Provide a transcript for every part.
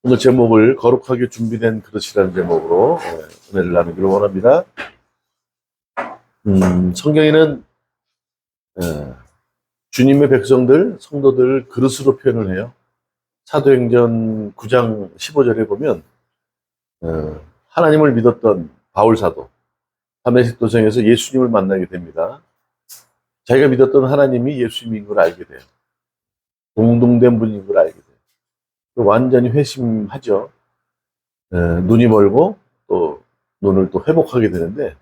오늘 제목을 거룩하게 준비된 그릇이라는 제목으로 은혜를 나누기를 원합니다. 성경에는 주님의 백성들, 성도들 그릇으로 표현을 해요. 사도행전 9장 15절에 보면 하나님을 믿었던 바울 사도 다메섹 도성에서 예수님을 만나게 됩니다. 자기가 믿었던 하나님이 예수님인 걸 알게 돼요. 공동된 분인 걸 알게 돼요. 완전히 회심하죠. 눈이 멀고 또 눈을 또 회복하게 되는데,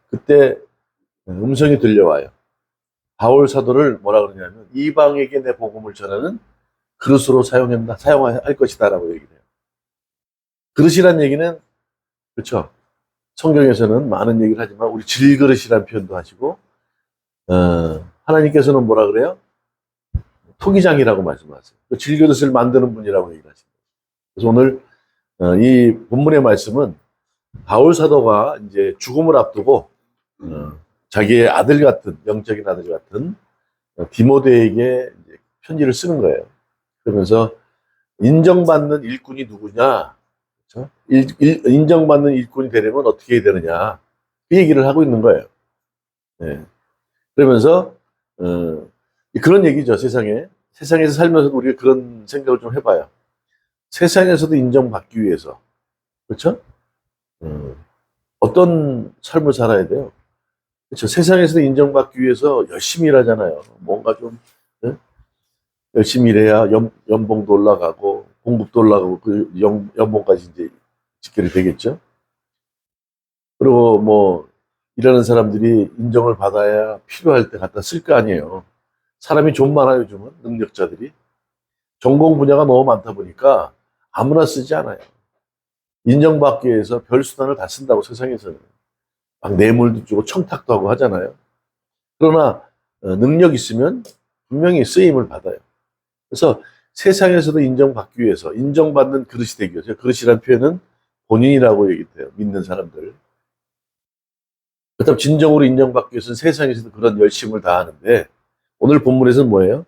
그때 음성이 들려와요. 바울 사도를 뭐라 그러냐면 이방에게 내 복음을 전하는 그릇으로 사용할 것이다라고 얘기해요. 그릇이란 얘기는, 그렇죠, 성경에서는 많은 얘기를 하지만 우리 질그릇이라는 표현도 하시고, 하나님께서는 뭐라 그래요? 토기장이라고 말씀하세요. 그 질그릇을 만드는 분이라고 얘기하십니다. 그래서 오늘 이 본문의 말씀은 바울 사도가 이제 죽음을 앞두고 자기의 아들 같은, 영적인 아들 같은 디모데에게 이제 편지를 쓰는 거예요. 그러면서 인정받는 일꾼이 누구냐, 그렇죠? 인정받는 일꾼이 되려면 어떻게 해야 되느냐, 그 얘기를 하고 있는 거예요. 네. 그러면서 그런 얘기죠. 세상에서 살면서도 우리가 그런 생각을 좀 해봐요. 세상에서도 인정받기 위해서, 그렇죠? 어떤 삶을 살아야 돼요? 그렇죠? 세상에서도 인정받기 위해서 열심히 일하잖아요. 뭔가 좀 열심히 일해야 연봉도 올라가고 봉급도 올라가고 그 연봉까지 이제 지켜야 되겠죠. 그리고 뭐 일하는 사람들이 인정을 받아야 필요할 때 갖다 쓸 거 아니에요. 사람이 좀 많아요, 요즘은. 능력자들이. 전공 분야가 너무 많다 보니까 아무나 쓰지 않아요. 인정받기 위해서 별 수단을 다 쓴다고, 세상에서는. 막 뇌물도 주고 청탁도 하고 하잖아요. 그러나 능력 있으면 분명히 쓰임을 받아요. 그래서 세상에서도 인정받기 위해서, 인정받는 그릇이 되기 위해서, 그릇이라는 표현은 본인이라고 얘기해요. 믿는 사람들. 그렇다면 진정으로 인정받기 위해서는 세상에서도 그런 열심을 다하는데, 오늘 본문에서는 뭐예요?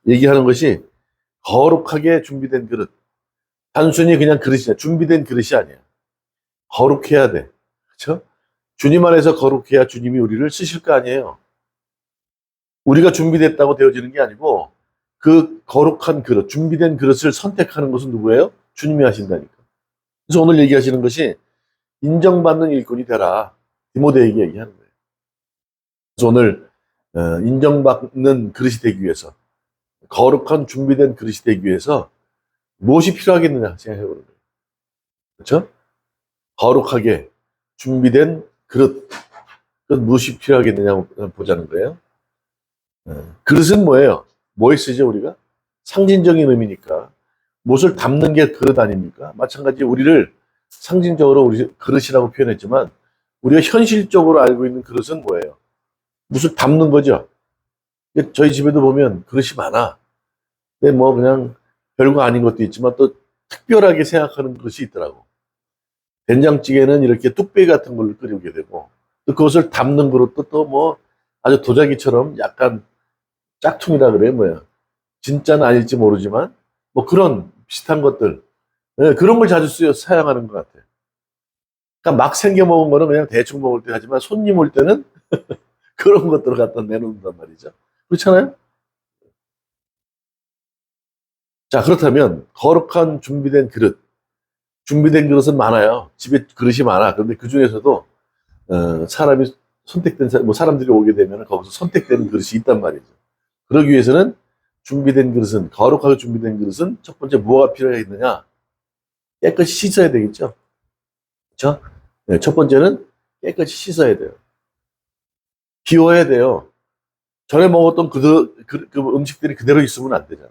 얘기하는 것이 거룩하게 준비된 그릇. 단순히 그냥 그릇이냐, 준비된 그릇이 아니야. 거룩해야 돼. 그렇죠? 주님 안에서 거룩해야 주님이 우리를 쓰실 거 아니에요. 우리가 준비됐다고 되어지는 게 아니고, 그 거룩한 그릇, 준비된 그릇을 선택하는 것은 누구예요? 주님이 하신다니까. 그래서 오늘 얘기하시는 것이 인정받는 일꾼이 되라. 디모데에게 얘기하는 거예요. 그래서 오늘 인정받는 그릇이 되기 위해서, 거룩한 준비된 그릇이 되기 위해서 무엇이 필요하겠느냐 생각해 보는 거예요. 그렇죠? 거룩하게 준비된 그릇, 그 무엇이 필요하겠느냐 보자는 거예요. 그릇은 뭐예요? 뭐에 쓰죠, 우리가? 상징적인 의미니까. 무엇을 담는 게 그릇 아닙니까? 마찬가지 우리를 상징적으로 우리 그릇이라고 표현했지만, 우리가 현실적으로 알고 있는 그릇은 뭐예요? 무엇을 담는 거죠. 저희 집에도 보면 그릇이 많아. 근데 뭐 그냥 별거 아닌 것도 있지만 또 특별하게 생각하는 그릇이 있더라고. 된장찌개는 이렇게 뚝배기 같은 걸로 끓이게 되고, 또 그것을 담는 그릇도 또 뭐 아주 도자기처럼 약간 짝퉁이라 그래요, 뭐야. 진짜는 아닐지 모르지만 뭐 그런 비슷한 것들, 그런 걸 자주 사용하는 것 같아요. 그러니까 막 생겨 먹은 거는 그냥 대충 먹을 때 하지만, 손님 올 때는 그런 것들을 갖다 내놓는단 말이죠. 그렇잖아요? 자, 그렇다면 거룩한 준비된 그릇은 많아요. 집에 그릇이 많아. 그런데 그 중에서도 사람이 뭐 사람들이 오게 되면 거기서 선택된 그릇이 있단 말이죠. 그러기 위해서는 거룩하게 준비된 그릇은 첫 번째 뭐가 필요하겠느냐? 깨끗이 씻어야 되겠죠. 그렇죠? 네, 첫 번째는 깨끗이 씻어야 돼요. 비워야 돼요. 전에 먹었던 그 음식들이 그대로 있으면 안 되잖아.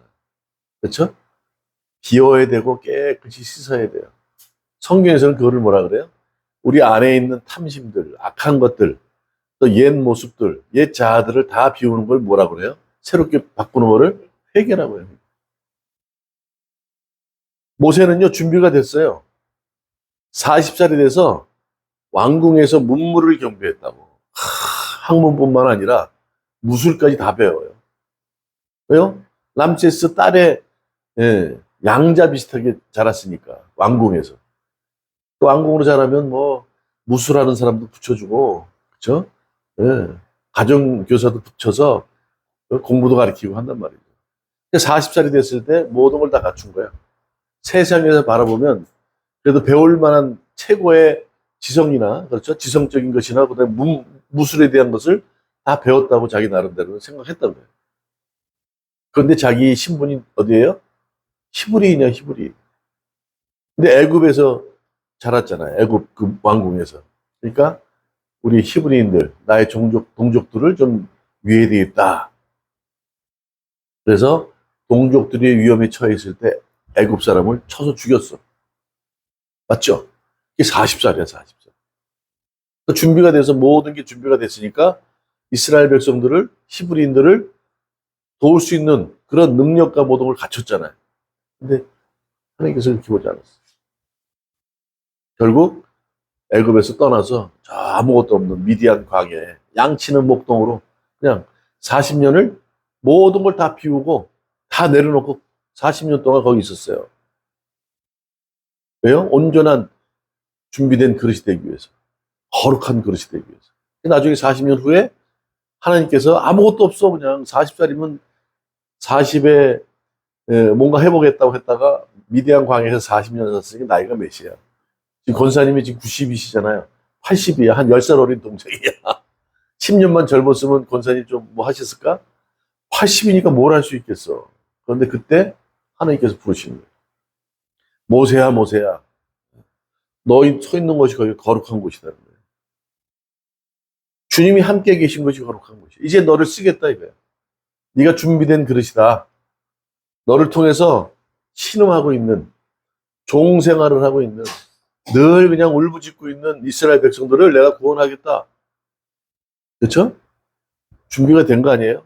그렇죠? 비워야 되고 깨끗이 씻어야 돼요. 성경에서는 그거를 뭐라 그래요? 우리 안에 있는 탐심들, 악한 것들, 또 옛 모습들, 옛 자아들을 다 비우는 걸 뭐라 그래요? 새롭게 바꾸는 거를 회개라고 해요. 모세는요, 준비가 됐어요. 40살이 돼서 왕궁에서 문무를 경배했다고. 학문뿐만 아니라 무술까지 다 배워요. 왜요? 람세스 딸의 양자 비슷하게 자랐으니까 왕궁에서. 또 왕궁으로 자라면 뭐 무술하는 사람도 붙여주고, 그렇죠? 예. 가정교사도 붙여서 공부도 가르치고 한단 말이죠. 40살이 됐을 때 모든 걸 다 갖춘 거야. 세상에서 바라보면 그래도 배울 만한 최고의 지성이나, 그렇죠? 지성적인 것이나, 그다음에 무술에 대한 것을 다 배웠다고 자기 나름대로 생각했던 거예요. 그런데 자기 신분이 어디예요? 히브리인이야, 히브리. 근데 애굽에서 자랐잖아요. 애굽 그 왕궁에서. 그러니까 우리 히브리인들, 나의 동족들을 좀 위해야 되겠다. 그래서 동족들이 위험에 처해 있을 때 애굽 사람을 쳐서 죽였어. 맞죠? 이게 40살이야, 40살. 준비가 돼서 모든 게 준비가 됐으니까 이스라엘 백성들을, 히브리인들을 도울 수 있는 그런 능력과 모든 걸 갖췄잖아요. 근데 하나님께서 그렇게 보지 않았어. 결국 애굽에서 떠나서 저 아무것도 없는 미디안 광야에 양치는 목동으로 그냥 40년을 모든 걸 다 비우고 다 내려놓고 40년 동안 거기 있었어요. 왜요? 온전한 준비된 그릇이 되기 위해서. 거룩한 그릇이 되기 위해서. 나중에 40년 후에 하나님께서 아무것도 없어. 그냥 40살이면 40에 뭔가 해보겠다고 했다가 미디안 광야에서 40년 샀으니 나이가 몇이야? 지금 권사님이 지금 90이시잖아요. 80이야. 한 10살 어린 동생이야. 10년만 젊었으면 권사님 좀 뭐 하셨을까? 80이니까 뭘 할 수 있겠어. 그런데 그때 하나님께서 부르시는 거예요. 모세야, 모세야. 너희 서 있는 곳이 거기 거룩한 곳이라는 거예요. 주님이 함께 계신 것이 거룩한 곳이야. 이제 너를 쓰겠다 이거야. 네가 준비된 그릇이다. 너를 통해서 신음하고 있는, 종생활을 하고 있는, 늘 그냥 울부짖고 있는 이스라엘 백성들을 내가 구원하겠다. 그렇죠? 준비가 된 거 아니에요?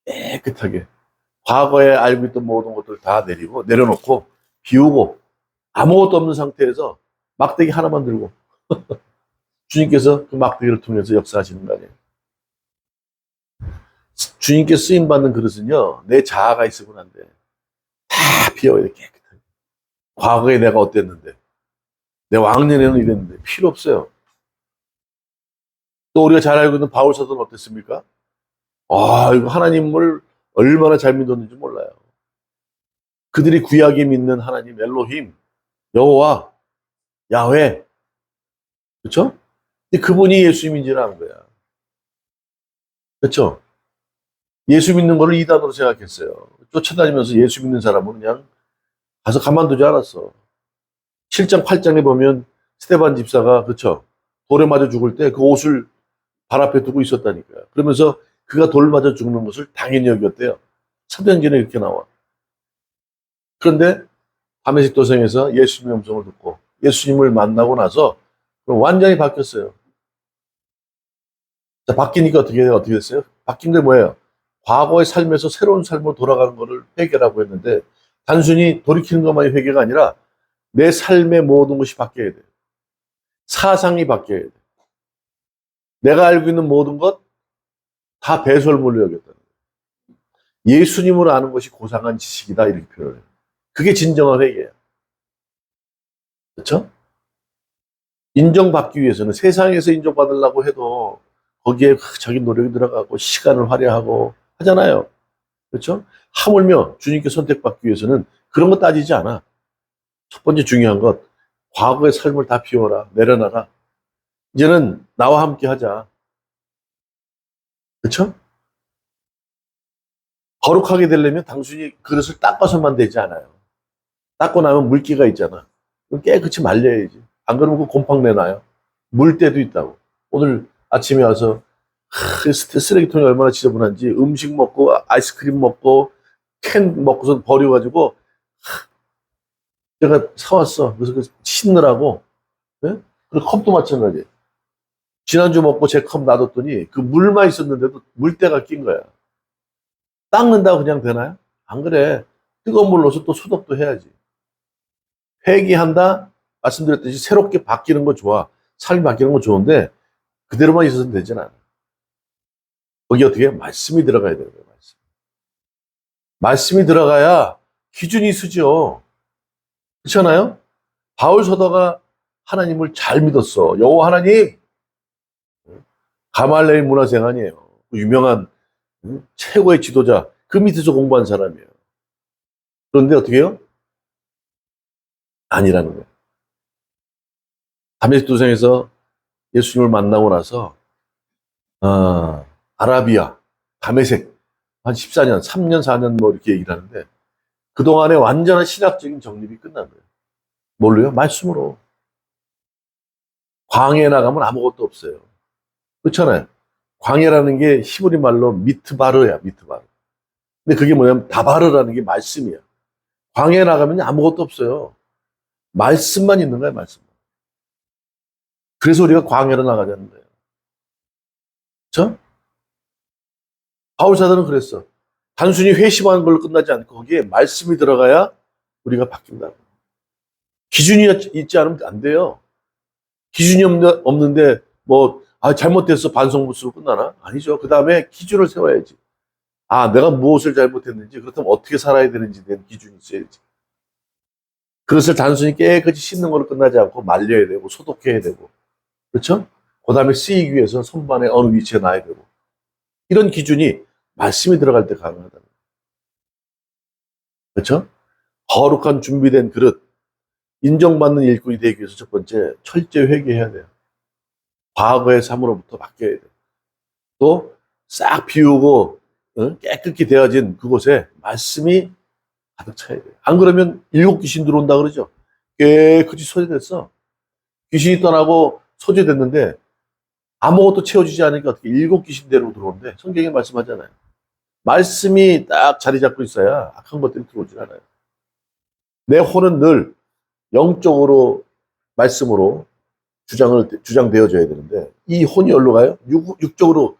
깨끗하게. 과거에 알고 있던 모든 것들 다 내려놓고, 비우고, 아무것도 없는 상태에서 막대기 하나만 들고, 주님께서 그 막대기를 통해서 역사하시는 거 아니에요? 주님께 쓰임받는 그릇은요, 내 자아가 있으면 안 돼. 다 비워야 돼, 깨끗하게. 과거에 내가 어땠는데, 내 왕년에는 이랬는데, 필요 없어요. 또 우리가 잘 알고 있는 바울 사도는 어땠습니까? 이거 하나님을 얼마나 잘 믿었는지 몰라요. 그들이 구약에 믿는 하나님, 엘로힘, 여호와, 야훼, 그렇죠? 근데 그분이 예수님인지를 안 거야. 그렇죠? 예수 믿는 거를 이단으로 생각했어요. 쫓아다니면서 예수 믿는 사람은 그냥 가서 가만두지 않았어. 7장, 8장에 보면 스데반 집사가, 그렇죠? 돌에 맞아 죽을 때 그 옷을 발 앞에 두고 있었다니까요. 그러면서 그가 돌 맞아 죽는 것을 당연히 여겼대요. 사도행전에 이렇게 나와. 그런데 다메섹 도성에서 예수님의 음성을 듣고 예수님을 만나고 나서 완전히 바뀌었어요. 자, 바뀌니까 어떻게 됐어요? 바뀐 게 뭐예요? 과거의 삶에서 새로운 삶으로 돌아가는 것을 회개라고 했는데 단순히 돌이키는 것만이 회개가 아니라 내 삶의 모든 것이 바뀌어야 돼요. 사상이 바뀌어야 돼요. 내가 알고 있는 모든 것 다 배설물로 여겼다는 거예요. 예수님을 아는 것이 고상한 지식이다 이렇게 표현해요. 그게 진정한 회개예요. 그렇죠? 인정받기 위해서는 세상에서 인정받으려고 해도 거기에 자기 노력이 들어가고 시간을 할애하고 하잖아요. 그렇죠? 하물며 주님께 선택받기 위해서는 그런 거 따지지 않아. 첫 번째 중요한 것, 과거의 삶을 다 비워라, 내려놔라. 이제는 나와 함께 하자. 그렇죠? 거룩하게 되려면 당신이 그릇을 닦아서만 되지 않아요. 닦고 나면 물기가 있잖아. 그럼 깨끗이 말려야지. 안 그러면 그 곰팡 내놔요. 물때도 있다고. 오늘 아침에 와서 쓰레기통이 얼마나 지저분한지 음식 먹고 아이스크림 먹고 캔 먹고서 버려가지고 제가 사왔어. 그래서 그 씻느라고. 네? 그리고 컵도 마찬가지. 지난주 먹고 제 컵 놔뒀더니 그 물만 있었는데도 물때가 낀 거야. 닦는다고 그냥 되나요? 안 그래. 뜨거운 물 넣어서 또 소독도 해야지. 회개한다? 말씀드렸듯이 새롭게 바뀌는 거 좋아. 삶이 바뀌는 거 좋은데 그대로만 있어서는 되진 않아. 거기 어떻게 말씀이 들어가야 되는 거예요. 말씀이 들어가야 기준이 쓰죠. 그렇잖아요? 바울 사도가 하나님을 잘 믿었어. 여호와 하나님, 가말레일 문화생 아니에요. 유명한 최고의 지도자, 그 밑에서 공부한 사람이에요. 그런데 어떻게 해요? 아니라는 거예요. 다메섹 도상에서 예수님을 만나고 나서 아라비아, 다메섹 한 14년, 3년, 4년 뭐 이렇게 얘기를 하는데 그동안에 완전한 신학적인 정립이 끝난 거예요. 뭘로요? 말씀으로. 광야에 나가면 아무것도 없어요. 그렇잖아요. 광야라는 게 히브리 말로 미트바르야, 미트바르. 근데 그게 뭐냐면 다바르라는 게 말씀이야. 광야에 나가면 아무것도 없어요. 말씀만 있는 거야, 말씀. 그래서 우리가 광야로 나가자는 거예요. 그렇죠? 바울 사도는 그랬어. 단순히 회심하는 걸로 끝나지 않고 거기에 말씀이 들어가야 우리가 바뀐다. 기준이 있지 않으면 안 돼요. 기준이 없는데 뭐 잘못됐어 반성문수로 끝나나? 아니죠. 그 다음에 기준을 세워야지. 내가 무엇을 잘못했는지, 그렇다면 어떻게 살아야 되는지에 대한 기준이 있어야지. 그것을 단순히 깨끗이 씻는 걸로 끝나지 않고 말려야 되고 소독해야 되고, 그렇죠? 그 다음에 쓰이기 위해서 선반에 어느 위치에 놔야 되고, 이런 기준이 말씀이 들어갈 때 가능하다는 거예요. 그렇죠? 거룩한 준비된 그릇, 인정받는 일꾼이 되기 위해서 첫 번째, 철저히 회개해야 돼요. 과거의 삶으로부터 바뀌어야 돼요. 또 싹 비우고 깨끗이 되어진 그곳에 말씀이 가득 차야 돼요. 안 그러면 7귀신 들어온다 그러죠. 깨끗이 소재됐어. 귀신이 떠나고 소재됐는데 아무것도 채워주지 않으니까 어떻게 7귀신대로 들어오는데, 성경에 말씀하잖아요. 말씀이 딱 자리 잡고 있어야 악한 것들이 들어오질 않아요. 내 혼은 늘 영적으로 말씀으로 주장되어져야 되는데, 이 혼이 어디로 가요? 육적으로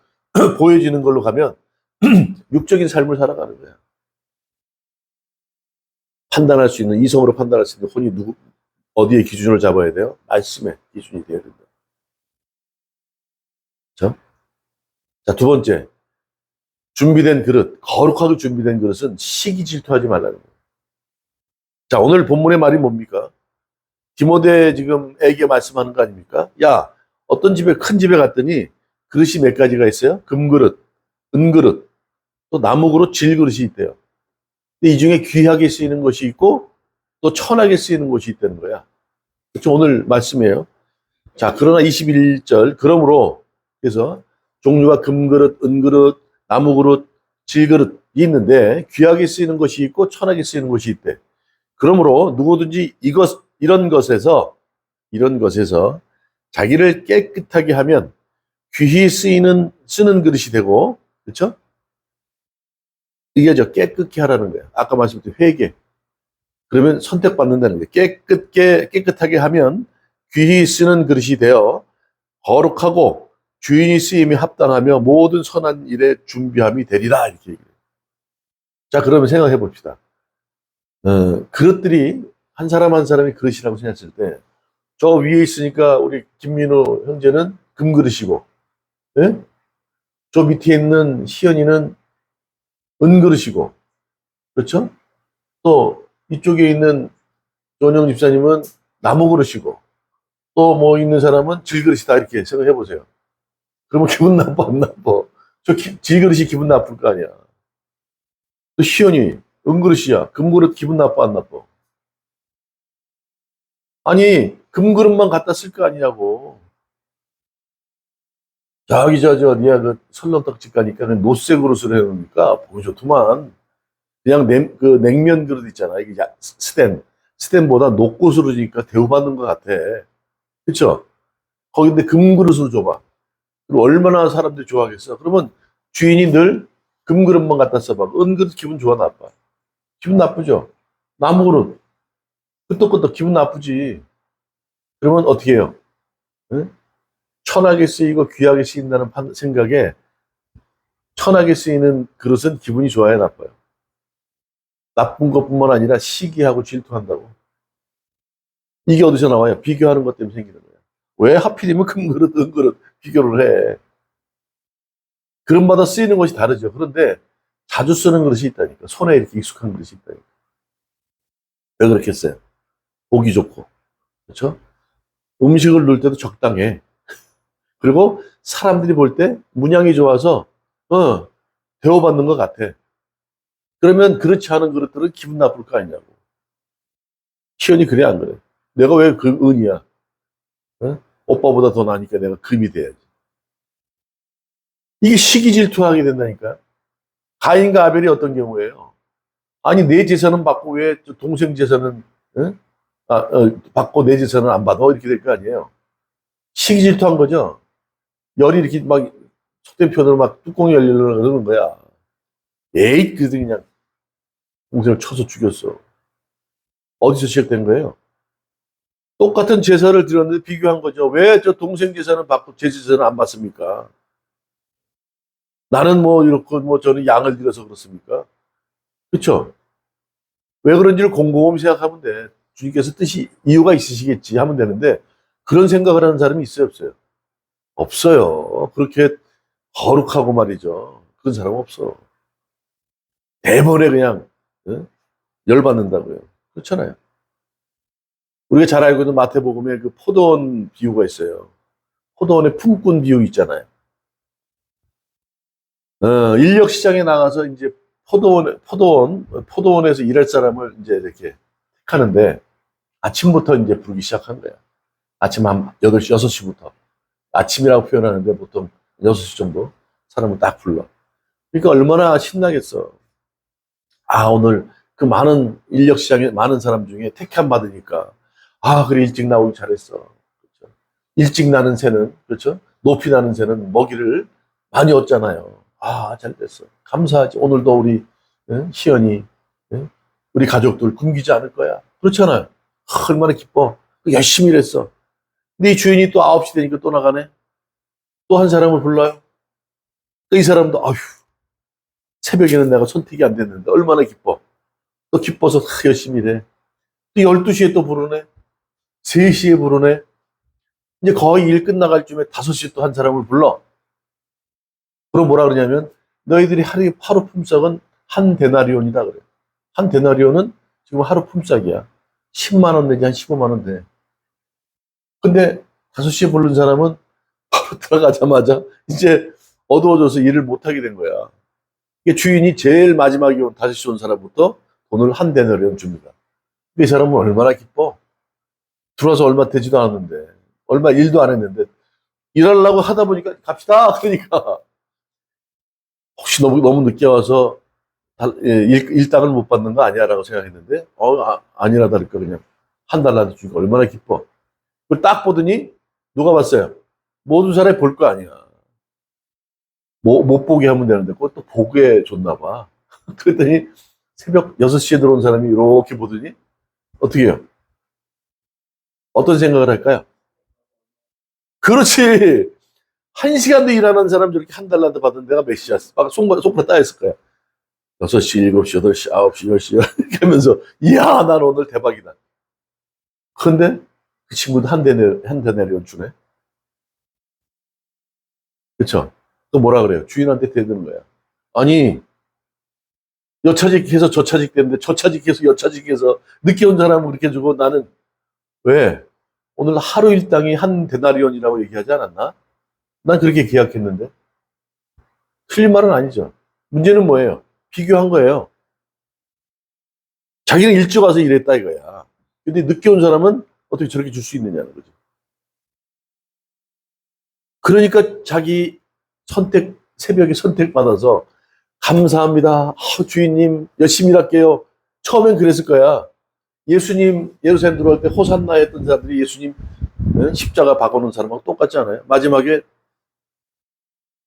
보여지는 걸로 가면 육적인 삶을 살아가는 거야. 판단할 수 있는, 이성으로 판단할 수 있는 혼이 어디에 기준을 잡아야 돼요? 말씀의 기준이 되어야 된다. 자, 두 번째, 준비된 그릇, 거룩하게 준비된 그릇은 시기 질투하지 말라는 거예요. 자, 오늘 본문의 말이 뭡니까? 디모데 지금 애기에 말씀하는 거 아닙니까? 야, 어떤 집에, 큰 집에 갔더니 그릇이 몇 가지가 있어요? 금그릇, 은그릇, 또 나무그릇, 질그릇이 있대요. 근데 이 중에 귀하게 쓰이는 것이 있고 또 천하게 쓰이는 것이 있다는 거야. 그렇죠? 오늘 말씀이에요. 자, 그러나 21절, 그러므로, 그래서 종류가 금그릇, 은그릇, 나무그릇, 질그릇이 있는데 귀하게 쓰이는 것이 있고 천하게 쓰이는 것이 있대. 그러므로 누구든지 이런 것에서 자기를 깨끗하게 하면 귀히 쓰는 그릇이 되고, 그렇죠? 이게 깨끗게 하라는 거예요. 아까 말씀드린 회개. 그러면 선택받는다는 거예요. 깨끗하게 하면 귀히 쓰는 그릇이 되어 거룩하고 주인이 쓰임이 합당하며 모든 선한 일에 준비함이 되리라, 이렇게 얘기해요. 자, 그러면 생각해 봅시다. 그릇들이 한 사람 한 사람이 그릇이라고 생각했을 때, 저 위에 있으니까 우리 김민호 형제는 금그릇이고, 예? 저 밑에 있는 희연이는 은그릇이고, 그렇죠? 또 이쪽에 있는 조은영 집사님은 나무그릇이고, 또 뭐 있는 사람은 질그릇이다, 이렇게 생각해 보세요. 그러면 기분 나빠, 안 나빠? 질그릇이 기분 나쁠 거 아니야. 또 희연이 은그릇이야. 금그릇 기분 나빠, 안 나빠? 아니, 금그릇만 갖다 쓸 거 아니냐고. 저기, 니가 그 설렁탕집 가니까 그 노쇠 그릇을 해놓으니까 보기 좋더만. 그냥 냉면 그릇 있잖아. 이게 스텐보다 녹곳으로 주니까 대우받는 것 같아. 그쵸? 거기 근데 금그릇으로 줘봐. 그럼 얼마나 사람들이 좋아하겠어? 그러면 주인이 늘 금그릇만 갖다 써봐. 은그릇 기분 좋아, 나빠? 기분 나쁘죠? 나무그릇. 끄떡끄떡 기분 나쁘지. 그러면 어떻게 해요? 응? 천하게 쓰이고 귀하게 쓰인다는 생각에 천하게 쓰이는 그릇은 기분이 좋아요, 나빠요? 나쁜 것뿐만 아니라 시기하고 질투한다고. 이게 어디서 나와요? 비교하는 것 때문에 생기는 거예요. 왜 하필이면 금그릇, 은그릇 비교를 해? 그릇마다 쓰이는 것이 다르죠. 그런데 자주 쓰는 그릇이 있다니까. 손에 이렇게 익숙한 그릇이 있다니까. 왜 그렇겠어요? 보기 좋고. 그렇죠? 음식을 넣을 때도 적당해. 그리고 사람들이 볼 때 문양이 좋아서, 대우받는 것 같아. 그러면 그렇지 않은 그릇들은 기분 나쁠 거 아니냐고. 시연이 그래, 안 그래? 내가 왜 그 은이야? 어? 오빠보다 더 나니까 내가 금이 돼야지. 이게 시기 질투하게 된다니까. 가인과 아벨이 어떤 경우예요? 아니, 내 재산은 받고 왜 동생 재산은, 받고 내 재산은 안 받아? 이렇게 될 거 아니에요. 시기 질투한 거죠. 열이 이렇게 막, 속된 표현으로 막 뚜껑이 열리려고 그러는 거야. 에이, 그래서 그냥 동생을 쳐서 죽였어. 어디서 시작된 거예요? 똑같은 제사를 드렸는데 비교한 거죠. 왜 저 동생 제사는 받고 제 제사는 안 받습니까? 나는 뭐 이렇고 뭐 저는 양을 드려서 그렇습니까? 그렇죠? 왜 그런지를 곰곰이 생각하면 돼. 주님께서 뜻이 이유가 있으시겠지 하면 되는데 그런 생각을 하는 사람이 있어요, 없어요? 없어요. 그렇게 거룩하고 말이죠. 그런 사람 없어. 대번에 그냥 열받는다고요. 그렇잖아요. 우리가 잘 알고 있는 마태복음에 그 포도원 비유가 있어요. 포도원의 품꾼 비유 있잖아요. 인력 시장에 나가서 이제 포도원에서 일할 사람을 이제 이렇게 택하는데 아침부터 이제 부르기 시작한 거야. 아침 한 8시, 6시부터. 아침이라고 표현하는데 보통 6시 정도 사람을 딱 불러. 그러니까 얼마나 신나겠어. 아, 오늘 그 많은 인력 시장에 많은 사람 중에 택함 받으니까 아, 그래, 일찍 나오기 잘했어. 그렇죠? 일찍 나는 새는, 그렇죠? 높이 나는 새는 먹이를 많이 얻잖아요. 아, 잘 됐어. 감사하지. 오늘도 우리, 희연이, 우리 가족들 굶기지 않을 거야. 그렇잖아요. 얼마나 기뻐. 열심히 일했어. 근데 이 주인이 또 9시 되니까 또 나가네. 또 한 사람을 불러요. 또 이 사람도, 아휴, 새벽에는 내가 선택이 안 됐는데 얼마나 기뻐. 또 기뻐서 열심히 일해. 또 12시에 또 부르네. 3시에 부르네. 이제 거의 일 끝나갈 쯤에 5시에 또 한 사람을 불러. 그럼 뭐라 그러냐면, 너희들이 하루 품삯은 한 데나리온이다 그래. 한 데나리온은 지금 하루 품삯이야. 10만 원 내지 한 15만 원 돼. 근데 5시에 부른 사람은 바로 들어가자마자 이제 어두워져서 일을 못 하게 된 거야. 이게 주인이 제일 마지막에 온 5시 온 사람부터 돈을 한 데나리온 줍니다. 이 사람은 얼마나 기뻐. 들어와서 얼마 되지도 않았는데, 얼마 일도 안 했는데, 일하려고 하다 보니까 갑시다. 그러니까 혹시 너무 늦게 와서 일당을 못 받는 거 아니야라고 생각했는데, 아니라 다를까 그냥 한 달러도 주니까 얼마나 기뻐. 그걸 딱 보더니 누가 봤어요? 모든 사람이 볼 거 아니야. 못 보게 하면 되는데 그것도 보게 줬나 봐. 그랬더니 새벽 6시에 들어온 사람이 이렇게 보더니 어떻게 해요? 어떤 생각을 할까요? 그렇지. 1시간도 일하는 사람 저렇게 한 달러도 받은 데가 몇 시야? 막 손가락 따였을 거야. 6시, 7시, 8시, 9시, 10시 이렇게 하면서 이야, 난 오늘 대박이다. 그런데 그 친구도 한 데나리온 주네. 그쵸? 또 뭐라 그래요? 주인한테 대드는 거야. 아니, 여차직해서 저차직 됐는데 저차직해서 여차직해서 늦게 온 사람은 그렇게 주고 나는 왜? 오늘 하루 일당이 한 데나리온이라고 얘기하지 않았나? 난 그렇게 계약했는데. 틀린 말은 아니죠. 문제는 뭐예요? 비교한 거예요. 자기는 일찍 와서 일했다 이거야. 근데 늦게 온 사람은 어떻게 저렇게 줄 수 있느냐는 거죠. 그러니까 자기 새벽에 선택받아서 감사합니다. 주인님, 열심히 일할게요. 처음엔 그랬을 거야. 예수님, 예루살렘 들어올 때 호산나 했던 사람들이 예수님 십자가 박아놓은 사람하고 똑같지 않아요? 마지막에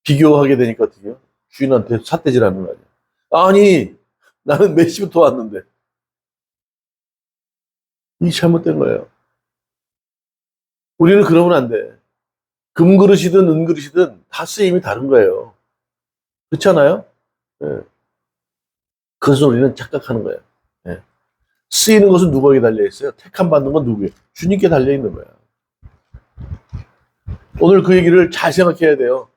비교하게 되니까 어떻게 해요? 주인한테 삿대질하는 거 아니야. 아니, 나는 몇 시부터 왔는데. 이게 잘못된 거예요. 우리는 그러면 안 돼. 금그릇이든 은그릇이든 다 쓰임이 다른 거예요. 그렇지 않아요? 예. 그래서 우리는 착각하는 거예요. 예. 쓰이는 것은 누구에게 달려있어요? 택함 받는 건 누구예요? 주님께 달려있는 거야. 오늘 그 얘기를 잘 생각해야 돼요.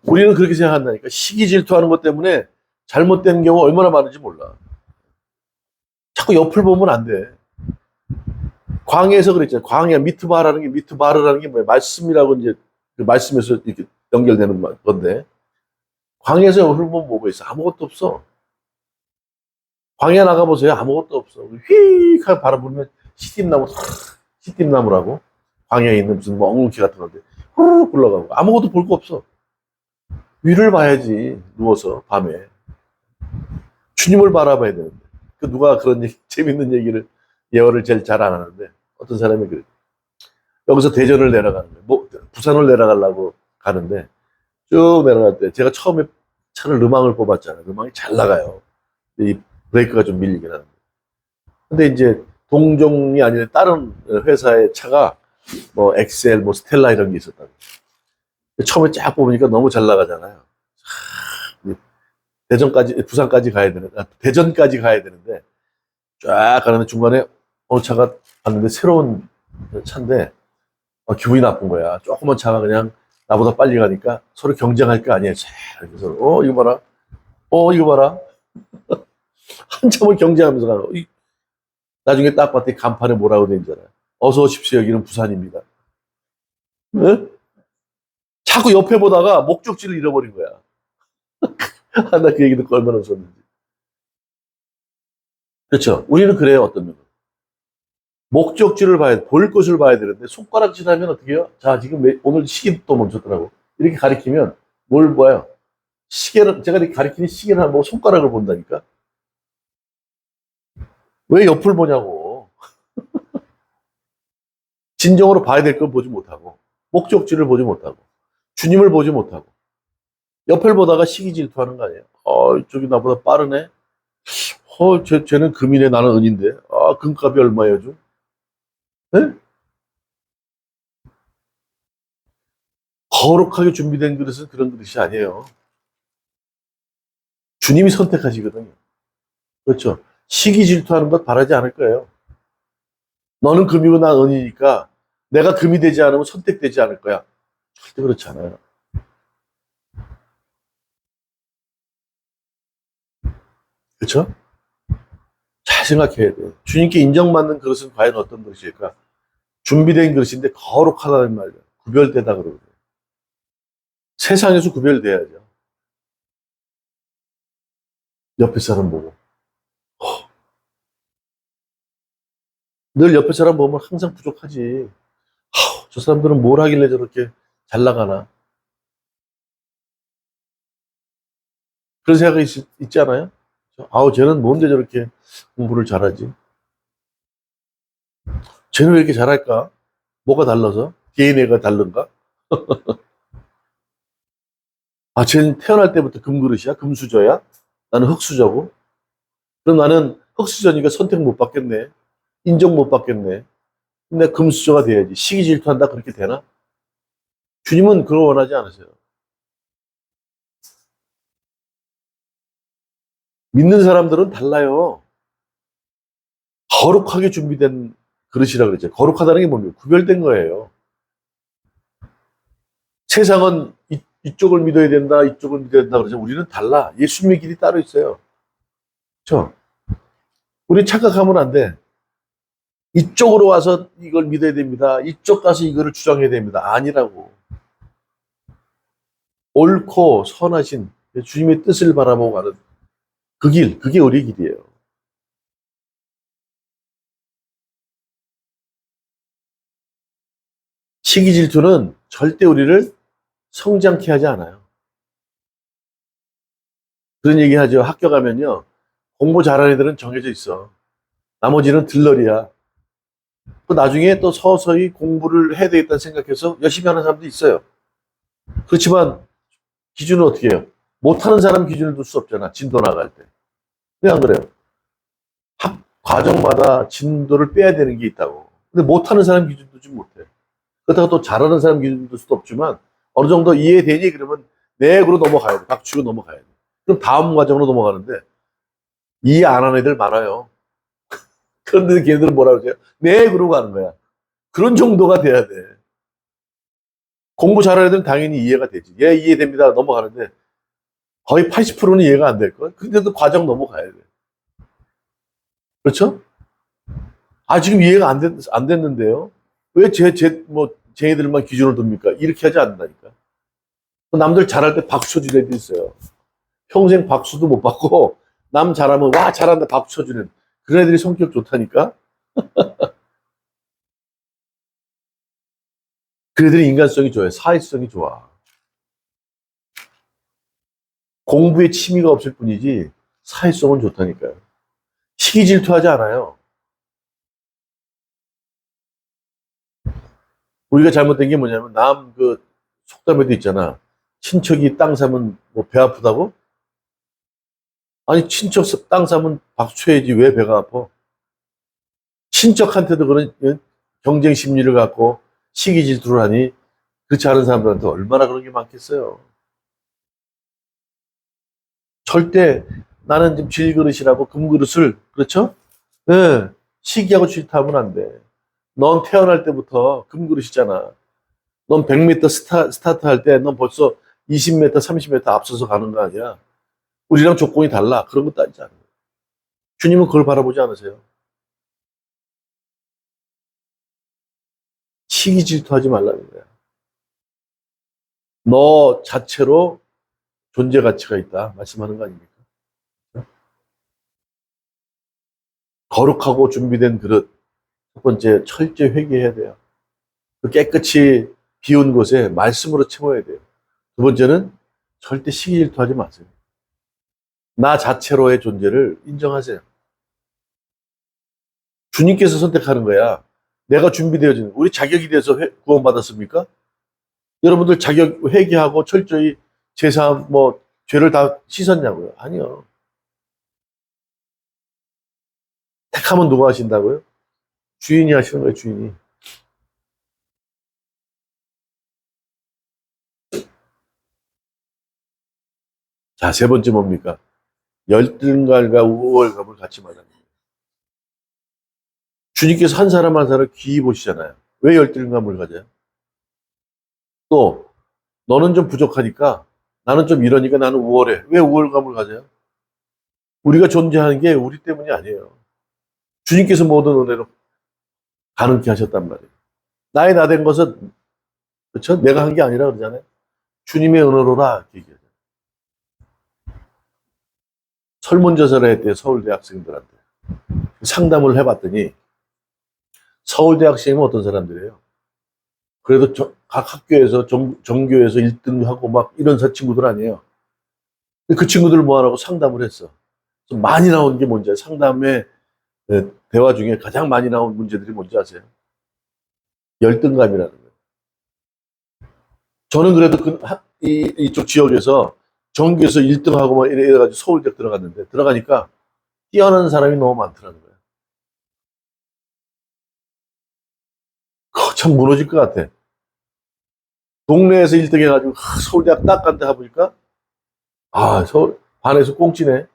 우리는 그렇게 생각한다니까. 시기 질투하는 것 때문에 잘못된 경우 얼마나 많은지 몰라. 자꾸 옆을 보면 안 돼. 광야에서 그랬잖아요. 광야, 미트바르라는 게 뭐예요? 말씀이라고 이제 그 말씀에서 이렇게 연결되는 건데, 광야에서 훑어보면 뭐가 있어? 아무것도 없어. 광야 나가보세요. 아무것도 없어. 휙 하고 바라보면 시띠나무라고. 광야에 있는 무슨 뭐 엉겅퀴 같은 건데, 후루룩 굴러가고. 아무것도 볼 거 없어. 위를 봐야지. 누워서, 밤에. 주님을 바라봐야 되는데. 그 누가 그런 재밌는 얘기를, 예언을 제일 잘 안 하는데, 어떤 사람이 그래. 여기서 대전을 내려가는 거예요. 뭐, 부산을 내려가려고 가는데, 쭉 내려갈 때, 제가 처음에 차를 르망을 뽑았잖아요. 르망이 잘 나가요. 이 브레이크가 좀 밀리긴 하는데. 근데 이제 동종이 아니라 다른 회사의 차가 뭐 엑셀, 뭐 스텔라 이런 게 있었다고. 처음에 쫙 뽑으니까 너무 잘 나가잖아요. 부산까지 가야 되는, 대전까지 가야 되는데, 쫙 가는데 중간에 어느 차가 봤는데 새로운 차인데, 기분이 나쁜 거야. 조그만 차가 그냥 나보다 빨리 가니까 서로 경쟁할 거 아니에요. 그래서, 이거 봐라. 이거 봐라. 한참을 경쟁하면서 가는 거. 나중에 딱 봤더니 간판에 뭐라고 돼 있잖아요. 어서 오십시오. 여기는 부산입니다. 네? 자꾸 옆에 보다가 목적지를 잃어버린 거야. 나 그 얘기 듣고 얼마나 웃었는지. 그렇죠. 우리는 그래요, 어떤 면은. 목적지를 볼 것을 봐야 되는데, 손가락질 하면 어떻게 해요? 자, 지금 오늘 시계 또 멈췄더라고. 이렇게 가리키면 뭘 봐요? 제가 이렇게 가리키는 시계를 한번 손가락을 본다니까? 왜 옆을 보냐고. 진정으로 봐야 될 걸 보지 못하고, 목적지를 보지 못하고, 주님을 보지 못하고, 옆을 보다가 시기 질투하는 거 아니에요? 이쪽이 나보다 빠르네? 쟤는 금이네, 나는 은인데. 금값이 얼마예요, 좀? 네? 거룩하게 준비된 그릇은 그런 그릇이 아니에요. 주님이 선택하시거든요. 그렇죠. 시기 질투하는 것 바라지 않을 거예요. 너는 금이고 난 은이니까 내가 금이 되지 않으면 선택되지 않을 거야. 절대 그렇지 않아요. 그렇죠? 잘 생각해야 돼요. 주님께 인정받는 그릇은 과연 어떤 그릇일까? 준비된 그릇인데 거룩하다는 말이에요. 구별되다 그러거든요. 세상에서 구별돼야죠. 옆에 사람 보고. 늘 옆에 사람 보면 항상 부족하지. 저 사람들은 뭘 하길래 저렇게 잘 나가나? 그런 생각이 있지 않아요? 쟤는 뭔데 저렇게 공부를 잘하지? 쟤는 왜 이렇게 잘할까? 뭐가 달라서? DNA가 다른가? 쟤는 태어날 때부터 금그릇이야? 금수저야? 나는 흙수저고? 그럼 나는 흙수저니까 선택 못 받겠네. 인정 못 받겠네. 근데 금수저가 돼야지. 시기 질투한다? 그렇게 되나? 주님은 그걸 원하지 않으세요. 믿는 사람들은 달라요. 거룩하게 준비된 그릇이라 그랬죠. 거룩하다는 게 뭡니까? 구별된 거예요. 세상은 이쪽을 믿어야 된다, 이쪽을 믿어야 된다 그러죠. 우리는 달라. 예수님의 길이 따로 있어요. 그렇죠? 우리 착각하면 안 돼. 이쪽으로 와서 이걸 믿어야 됩니다. 이쪽 가서 이거를 주장해야 됩니다. 아니라고. 옳고 선하신 주님의 뜻을 바라보고 가는 그 길, 그게 우리 길이에요. 시기 질투는 절대 우리를 성장케 하지 않아요. 그런 얘기 하죠. 학교 가면요. 공부 잘하는 애들은 정해져 있어. 나머지는 들러리야. 나중에 또 서서히 공부를 해야 되겠다는 생각해서 열심히 하는 사람도 있어요. 그렇지만 기준은 어떻게 해요? 못하는 사람 기준을 둘 수 없잖아. 진도 나갈 때. 왜 안 그래요? 학 과정마다 진도를 빼야 되는 게 있다고. 근데 못하는 사람 기준 두지 못해. 그렇다고 또 잘하는 사람 기준 둘 수도 없지만 어느 정도 이해되니 그러면 내구로 넘어가야 돼. 박치고 넘어가야 돼. 그럼 다음 과정으로 넘어가는데 이해 안 하는 애들 많아요. 그런데 걔네들은 뭐라 그러죠? 네, 그러고 가는 거야. 그런 정도가 돼야 돼. 공부 잘하는 애들은 당연히 이해가 되지. 예, 이해됩니다. 넘어가는데 거의 80%는 이해가 안 될 걸. 근데도 과정 넘어가야 돼. 그렇죠? 아, 지금 이해가 안 됐는데요. 왜 쟤네들만 기준을 둡니까? 이렇게 하지 않는다니까. 남들 잘할 때 박수 쳐준 애도 있어요. 평생 박수도 못 받고, 남 잘하면, 와, 잘한다, 박수 쳐주는. 그런 애들이 성격 좋다니까? 그 애들이 인간성이 좋아요. 사회성이 좋아. 공부에 취미가 없을 뿐이지, 사회성은 좋다니까요. 시기 질투하지 않아요. 우리가 잘못된 게 뭐냐면, 속담에도 있잖아. 친척이 땅 사면 뭐 배 아프다고? 아니, 친척 땅 사면 박수 쳐야지 왜 배가 아파? 친척한테도 그런 경쟁 심리를 갖고 시기 질투를 하니 그렇지 않은 사람들한테 얼마나 그런 게 많겠어요. 절대 나는 지금 질그릇이라고 금그릇을, 그렇죠? 네, 시기하고 질투하면 안 돼. 넌 태어날 때부터 금그릇이잖아. 넌 100m 스타트 할 때 넌 벌써 20m, 30m 앞서서 가는 거 아니야. 우리랑 조건이 달라. 그런 거 따지지 않아요. 주님은 그걸 바라보지 않으세요. 시기 질투하지 말라는 거야. 너 자체로 존재 가치가 있다. 말씀하는 거 아닙니까? 거룩하고 준비된 그릇. 첫 번째, 철저히 회개해야 돼요. 그 깨끗이 비운 곳에 말씀으로 채워야 돼요. 두 번째는 절대 시기 질투하지 마세요. 나 자체로의 존재를 인정하세요. 주님께서 선택하는 거야. 내가 준비되어지는, 우리 자격이 돼서 구원받았습니까? 여러분들 자격 회개하고 철저히 제사, 죄를 다 씻었냐고요? 아니요. 택하면 누가 하신다고요? 주인이 하시는 거예요, 주인이. 자, 세 번째 뭡니까? 열등감과 우월감을 갖지 말라는 거예요. 주님께서 한 사람 한 사람 귀히 보시잖아요. 왜 열등감을 가져요? 또 너는 좀 부족하니까 나는 좀 이러니까 나는 우월해. 왜 우월감을 가져요? 우리가 존재하는 게 우리 때문이 아니에요. 주님께서 모든 은혜로 가능케 하셨단 말이에요. 나의 나 된 것은, 그렇죠? 내가 한 게 아니라 그러잖아요. 주님의 은혜로라 이렇게 얘기하죠. 설문조사를 했대요. 서울대 학생들한테. 상담을 해봤더니 서울대 학생이면 어떤 사람들이에요? 그래도 각 학교에서 전교에서 1등하고 막 이런 친구들 아니에요. 그 친구들 모아놓고 상담을 했어. 많이 나온 게 뭔지, 상담의 대화 중에 가장 많이 나온 문제들이 뭔지 아세요? 열등감이라는 거예요. 저는 그래도 이쪽 지역에서 전교에서 1등하고 막 이래가지고 서울대 들어갔는데, 들어가니까 뛰어난 사람이 너무 많더라는 거예요. 참 무너질 것 같아. 동네에서 1등 해가지고 서울대학 딱 간다 해보니까 서울 반에서 꽁찌네.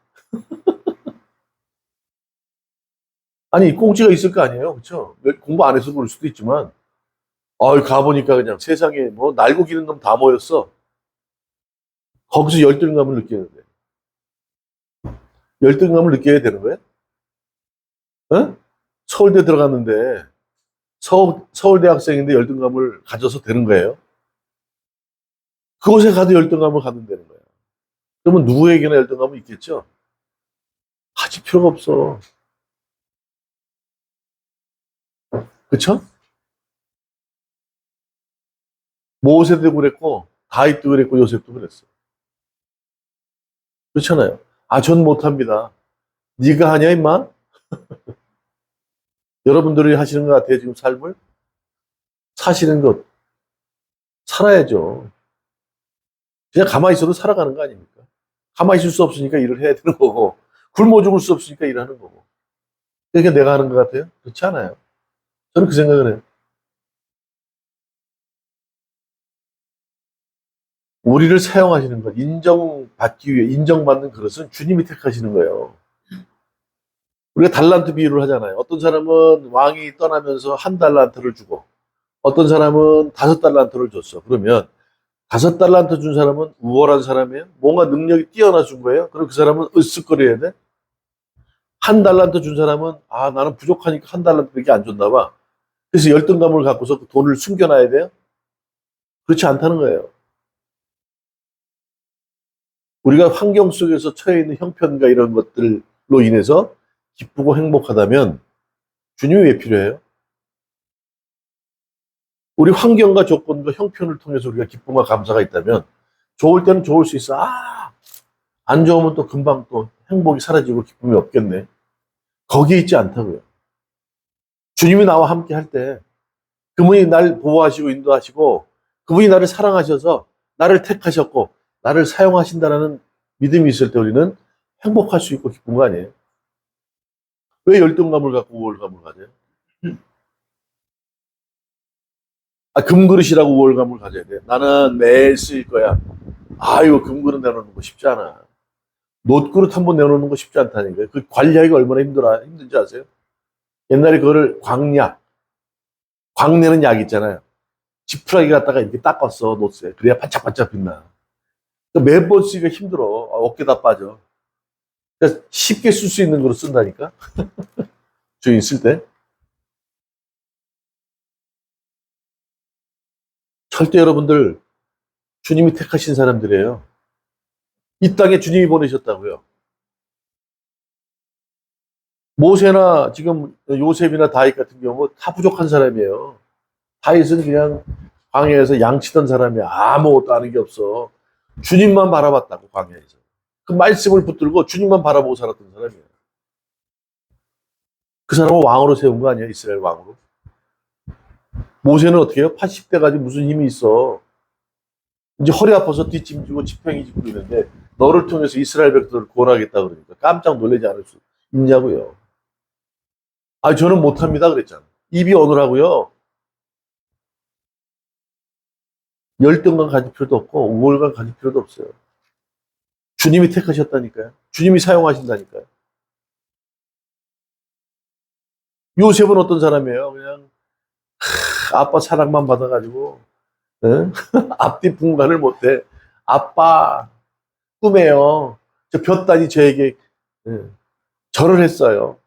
아니 꽁찌가 있을 거 아니에요, 그렇죠? 공부 안 해서 그럴 수도 있지만 가보니까 그냥 세상에 뭐 날고 기는 놈 다 모였어. 거기서 열등감을 느끼는 거예요. 열등감을 느껴야 되는 거예요? 어? 서울대 들어갔는데 서울대 학생인데 열등감을 가져서 되는 거예요? 그곳에 가도 열등감을 갖는다는 거예요. 그러면 누구에게나 열등감은 있겠죠? 가질 필요가 없어. 그쵸? 모세도 그랬고, 다윗도 그랬고, 요셉도 그랬어. 그렇잖아요. 전 못합니다. 네가 하냐, 임마? 여러분들이 하시는 것 같아요, 지금 삶을? 사시는 것, 살아야죠. 그냥 가만히 있어도 살아가는 거 아닙니까? 가만히 있을 수 없으니까 일을 해야 되는 거고, 굶어 죽을 수 없으니까 일하는 거고. 그러니까 내가 하는 것 같아요? 그렇지 않아요. 저는 그 생각을 해요. 우리를 사용하시는 것, 인정받기 위해, 인정받는 그릇은 주님이 택하시는 거예요. 우리가 달란트 비유를 하잖아요. 어떤 사람은 왕이 떠나면서 1달란트를 주고, 어떤 사람은 5달란트를 줬어. 그러면 5달란트 준 사람은 우월한 사람이에요? 뭔가 능력이 뛰어나 준 거예요? 그럼 그 사람은 으쓱거려야 돼? 한 달란트 준 사람은 아 나는 부족하니까 한 달란트밖에 안 줬나 봐. 그래서 열등감을 갖고서 그 돈을 숨겨놔야 돼요? 그렇지 않다는 거예요. 우리가 환경 속에서 처해 있는 형편과 이런 것들로 인해서 기쁘고 행복하다면 주님이 왜 필요해요? 우리 환경과 조건과 형편을 통해서 우리가 기쁨과 감사가 있다면 좋을 때는 좋을 수 있어. 안 좋으면 또 금방 또 행복이 사라지고 기쁨이 없겠네. 거기에 있지 않다고요. 주님이 나와 함께 할 때 그분이 날 보호하시고 인도하시고 그분이 나를 사랑하셔서 나를 택하셨고 나를 사용하신다라는 믿음이 있을 때 우리는 행복할 수 있고 기쁜 거 아니에요? 왜 열등감을 갖고 우월감을 가져요? 금그릇이라고 우월감을 가져야 돼. 나는 매일 쓰일 거야. 이거 금그릇 내놓는 거 쉽지 않아. 놋그릇 한번 내놓는 거 쉽지 않다니까요. 그 관리하기가 얼마나 힘든지 아세요? 옛날에 그거를 광내는 약 있잖아요. 지푸라기 갖다가 이렇게 닦았어, 놋에. 그래야 반짝반짝 빛나. 그러니까 매번 쓰기가 힘들어. 어깨 다 빠져. 그러니까 쉽게 쓸 수 있는 거로 쓴다니까. 주인 쓸 때. 절대 여러분들 주님이 택하신 사람들이에요. 이 땅에 주님이 보내셨다고요. 모세나 지금 요셉이나 다윗 같은 경우 다 부족한 사람이에요. 다윗은 그냥 광야에서 양치던 사람이야. 아무것도 아는 게 없어. 주님만 바라봤다고 광야에서. 그 말씀을 붙들고 주님만 바라보고 살았던 사람이에요. 그 사람을 왕으로 세운 거 아니야? 이스라엘 왕으로. 모세는 어떻게 해요? 80대 가지고 무슨 힘이 있어. 이제 허리 아파서 뒷짐지고 지팡이 짚고 있는데 너를 통해서 이스라엘 백성을 구원하겠다 그러니까 깜짝 놀라지 않을 수 있냐고요. 저는 못합니다 그랬잖아. 입이 어느라고요. 열등감 가질 필요도 없고 우월감 가질 필요도 없어요. 주님이 택하셨다니까요. 주님이 사용하신다니까요. 요셉은 어떤 사람이에요? 그냥 아빠 사랑만 받아가지고 앞뒤 분간을 못해. 아빠 꿈에요. 저 볕단이 저에게 절을 했어요.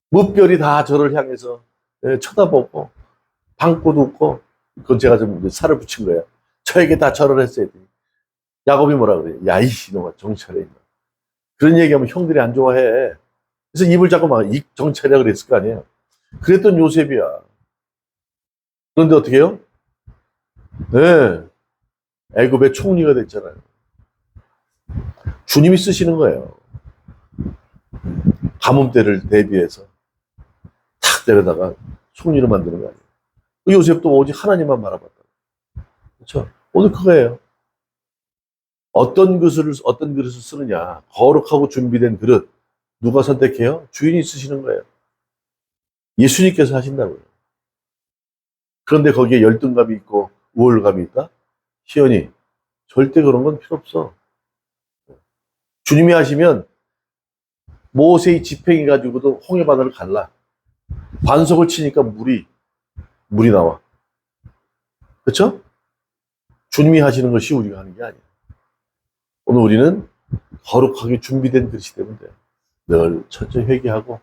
무별이 다 저를 향해서 쳐다보고 방꽃 웃고 그건 제가 좀 살을 붙인 거예요. 저에게 다 절을 했어야 돼. 야곱이 뭐라 그래요? 야이 이놈아 정신 차려. 그런 얘기하면 형들이 안 좋아해. 그래서 입을 잡고 막 정신 차려 그랬을 거 아니에요. 그랬던 요셉이야. 그런데 어떻게 해요? 네. 애굽의 총리가 됐잖아요. 주님이 쓰시는 거예요. 가뭄때를 대비해서 탁 때려다가 총리를 만드는 거 아니에요. 요셉도 오직 하나님만 바라봤다. 그렇죠? 오늘 그거예요. 어떤 그릇을 쓰느냐. 거룩하고 준비된 그릇. 누가 선택해요? 주인이 쓰시는 거예요. 예수님께서 하신다고요. 그런데 거기에 열등감이 있고 우월감이 있다? 시연이 절대 그런 건 필요 없어. 주님이 하시면 모세의 지팡이 가지고도 홍해바다를 갈라. 반석을 치니까 물이 나와. 그렇죠? 주님이 하시는 것이 우리가 하는 게 아니야. 오늘 우리는 거룩하게 준비된 그릇이 되면 돼요. 늘 철저히 회개하고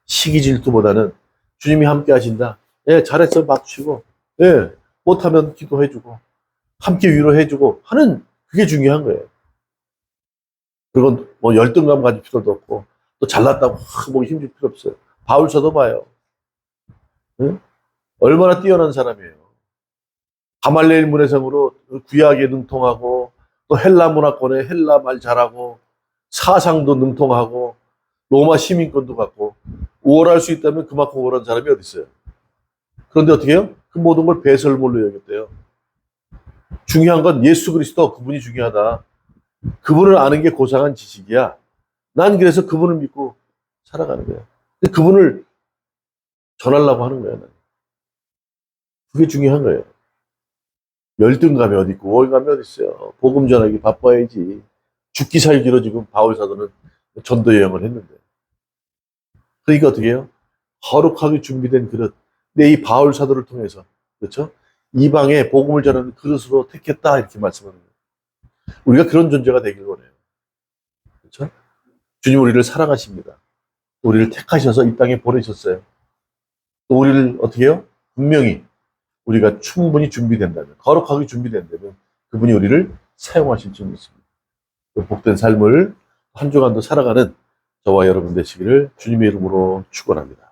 시기 질투보다는 주님이 함께 하신다. 예, 잘했어 박수치고 예, 못하면 기도해주고 함께 위로해주고 하는 그게 중요한 거예요. 그건 뭐 열등감 가질 필요도 없고 또 잘났다고 뭐 힘줄 필요 없어요. 바울서도 봐요. 응? 얼마나 뛰어난 사람이에요. 가말레일 문해성으로 구약에 능통하고 또 헬라 문화권에 헬라 말 잘하고 사상도 능통하고 로마 시민권도 갖고 우월할 수 있다면 그만큼 우월한 사람이 어디 있어요. 그런데 어떻게 해요? 그 모든 걸 배설물로 여겼대요. 중요한 건 예수 그리스도 그분이 중요하다. 그분을 아는 게 고상한 지식이야. 난 그래서 그분을 믿고 살아가는 거야. 그분을 전하려고 하는 거야. 난. 그게 중요한 거예요. 열등감이 어디 있고 우월감이 어디 있어요. 복음 전하기 바빠야지. 죽기 살기로 지금 바울 사도는 전도 여행을 했는데. 그러니까 어떻게 해요? 거룩하게 준비된 그릇. 내 이 바울 사도를 통해서 그렇죠? 이방에 복음을 전하는 그릇으로 택했다 이렇게 말씀하는 거예요. 우리가 그런 존재가 되길 원해요. 그렇죠? 주님 우리를 사랑하십니다. 우리를 택하셔서 이 땅에 보내셨어요. 또 우리를 어떻게 해요? 분명히 우리가 충분히 준비된다면, 거룩하게 준비된다면 그분이 우리를 사용하실 줄 믿습니다. 그 복된 삶을 한 주간도 살아가는 저와 여러분 되시기를 주님의 이름으로 축원합니다.